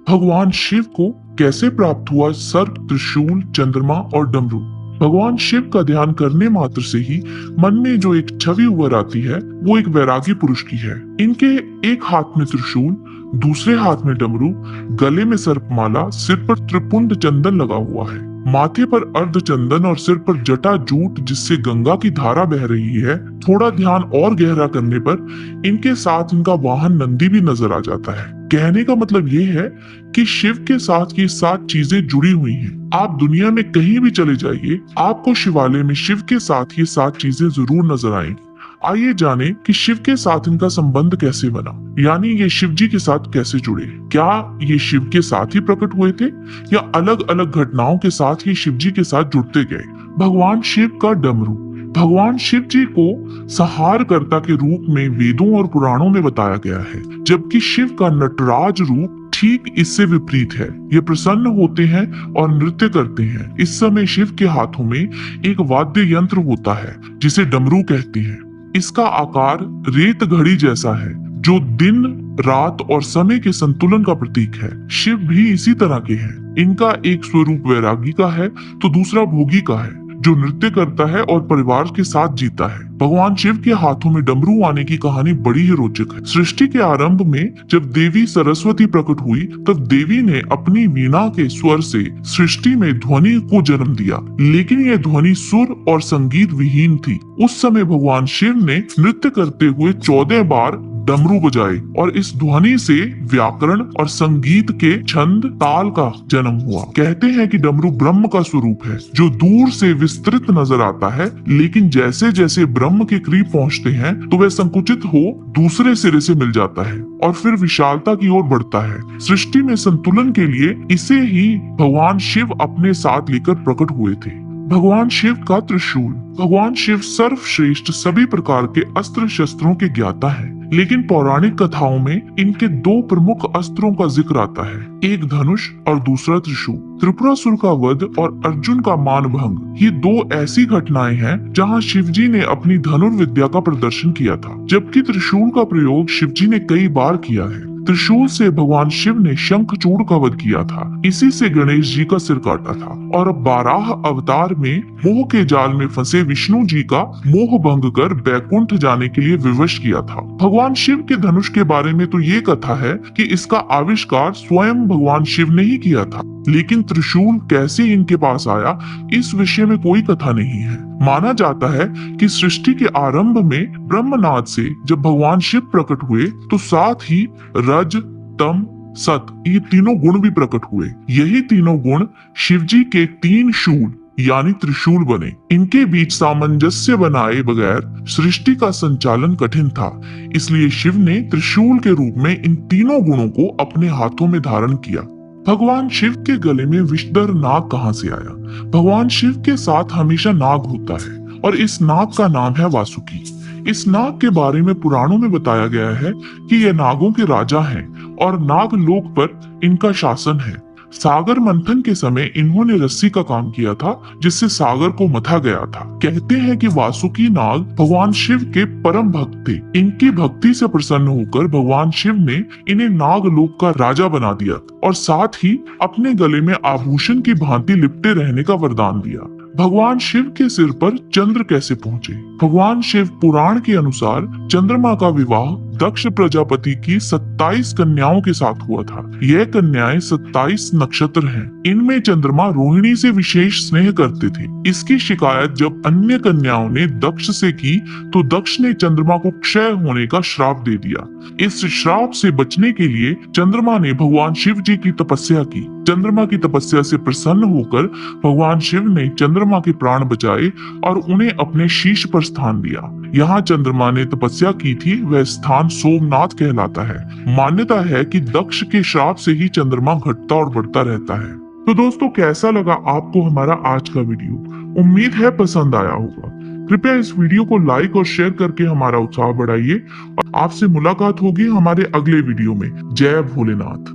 भगवान शिव को कैसे प्राप्त हुआ सर्प, त्रिशूल, चंद्रमा और डमरू? भगवान शिव का ध्यान करने मात्र से ही मन में जो एक छवि उभर आती है वो एक वैरागी पुरुष की है। इनके एक हाथ में त्रिशूल, दूसरे हाथ में डमरू, गले में सर्पमाला, सिर पर त्रिपुंड चंदन लगा हुआ है, माथे पर अर्ध चंदन और सिर पर जटा जूट जिससे गंगा की धारा बह रही है। थोड़ा ध्यान और गहरा करने पर इनके साथ इनका वाहन नंदी भी नजर आ जाता है। कहने का मतलब ये है कि शिव के साथ ये 7 चीजें जुड़ी हुई हैं। आप दुनिया में कहीं भी चले जाइए, आपको शिवालय में शिव के साथ ये 7 चीजें जरूर नजर आएंगी। आइए जाने कि शिव के साथ इनका संबंध कैसे बना, यानी ये शिव जी के साथ कैसे जुड़े। क्या ये शिव के साथ ही प्रकट हुए थे या अलग अलग घटनाओं के साथ ही शिव जी के साथ जुड़ते गए? भगवान शिव का डमरू। भगवान शिव जी को संहारकर्ता के रूप में वेदों और पुराणों में बताया गया है, जबकि शिव का नटराज रूप ठीक इससे विपरीत है। ये प्रसन्न होते हैं और नृत्य करते हैं। इस समय शिव के हाथों में एक वाद्य यंत्र होता है जिसे डमरू कहते हैं। इसका आकार रेत घड़ी जैसा है जो दिन, रात और समय के संतुलन का प्रतीक है। शिव भी इसी तरह के हैं। इनका एक स्वरूप वैरागी का है तो दूसरा भोगी का है, जो नृत्य करता है और परिवार के साथ जीता है। भगवान शिव के हाथों में डमरू आने की कहानी बड़ी ही रोचक है। सृष्टि के आरंभ में जब देवी सरस्वती प्रकट हुई, तब देवी ने अपनी वीणा के स्वर से सृष्टि में ध्वनि को जन्म दिया, लेकिन यह ध्वनि सुर और संगीत विहीन थी। उस समय भगवान शिव ने नृत्य करते हुए 14 बार डमरू बजाए और इस ध्वनि से व्याकरण और संगीत के छंद ताल का जन्म हुआ। कहते हैं कि डमरू ब्रह्म का स्वरूप है जो दूर से विस्तृत नजर आता है, लेकिन जैसे जैसे ब्रह्म के करीब पहुंचते हैं तो वह संकुचित हो दूसरे सिरे से मिल जाता है और फिर विशालता की ओर बढ़ता है। सृष्टि में संतुलन के लिए इसे ही भगवान शिव अपने साथ लेकर प्रकट हुए थे। भगवान शिव का त्रिशूल। भगवान शिव सर्वश्रेष्ठ सभी प्रकार के अस्त्र शस्त्रों के ज्ञाता है, लेकिन पौराणिक कथाओं में इनके 2 प्रमुख अस्त्रों का जिक्र आता है, एक धनुष और दूसरा त्रिशूल। त्रिपुरासुर का वध और अर्जुन का मानभंग, ये 2 ऐसी घटनाएं हैं जहां शिवजी ने अपनी धनुर्विद्या का प्रदर्शन किया था, जबकि त्रिशूल का प्रयोग शिवजी ने कई बार किया है। त्रिशूल से भगवान शिव ने शंखचूड़ का वध किया था, इसी से गणेश जी का सिर काटा था, और बाराह अवतार में मोह के जाल में फंसे विष्णु जी का मोह भंग कर बैकुंठ जाने के लिए विवश किया था। भगवान शिव के धनुष के बारे में तो ये कथा है कि इसका आविष्कार स्वयं भगवान शिव ने ही किया था, लेकिन त्रिशूल कैसे इनके पास आया, इस विषय में कोई कथा नहीं है। माना जाता है कि सृष्टि के आरंभ में ब्रह्मनाद से जब भगवान शिव प्रकट हुए तो साथ ही रज, तम, सत ये तीनों गुण भी प्रकट हुए। यही तीनों गुण शिवजी के 3 शूल यानी त्रिशूल बने। इनके बीच सामंजस्य बनाए बगैर सृष्टि का संचालन कठिन था, इसलिए शिव ने त्रिशूल के रूप में इन तीनों गुणों को अपने हाथों में धारण किया। भगवान शिव के गले में विषधर नाग कहां से आया? भगवान शिव के साथ हमेशा नाग होता है और इस नाग का नाम है वासुकी। इस नाग के बारे में पुराणों में बताया गया है कि ये नागों के राजा हैं और नागलोक पर इनका शासन है। सागर मंथन के समय इन्होंने रस्सी का काम किया था जिससे सागर को मथा गया था। कहते हैं कि वासुकी नाग भगवान शिव के परम भक्त थे। इनकी भक्ति से प्रसन्न होकर भगवान शिव ने इन्हें नागलोक का राजा बना दिया और साथ ही अपने गले में आभूषण की भांति लिपटे रहने का वरदान दिया। भगवान शिव के सिर पर चंद्र कैसे पहुंचे? भगवान शिव पुराण के अनुसार चंद्रमा का विवाह दक्ष प्रजापति की 27 कन्याओं के साथ हुआ था। यह कन्याएं 27 नक्षत्र हैं। इनमें चंद्रमा रोहिणी से विशेष स्नेह करते थे। इसकी शिकायत जब अन्य कन्याओं ने दक्ष से की तो दक्ष ने चंद्रमा को क्षय होने का श्राप दे दिया। इस श्राप से बचने के लिए चंद्रमा ने भगवान शिव जी की तपस्या की। चंद्रमा की तपस्या से प्रसन्न होकर भगवान शिव ने चंद्रमा के प्राण बचाए और उन्हें अपने शीश पर स्थान दिया। यहाँ चंद्रमा ने तपस्या की थी, वह स्थान सोमनाथ कहलाता है। मान्यता है कि दक्ष के श्राप से ही चंद्रमा घटता और बढ़ता रहता है। तो दोस्तों, कैसा लगा आपको हमारा आज का वीडियो? उम्मीद है पसंद आया होगा। कृपया इस वीडियो को लाइक और शेयर करके हमारा उत्साह बढ़ाइए और आपसे मुलाकात होगी हमारे अगले वीडियो में। जय भोलेनाथ।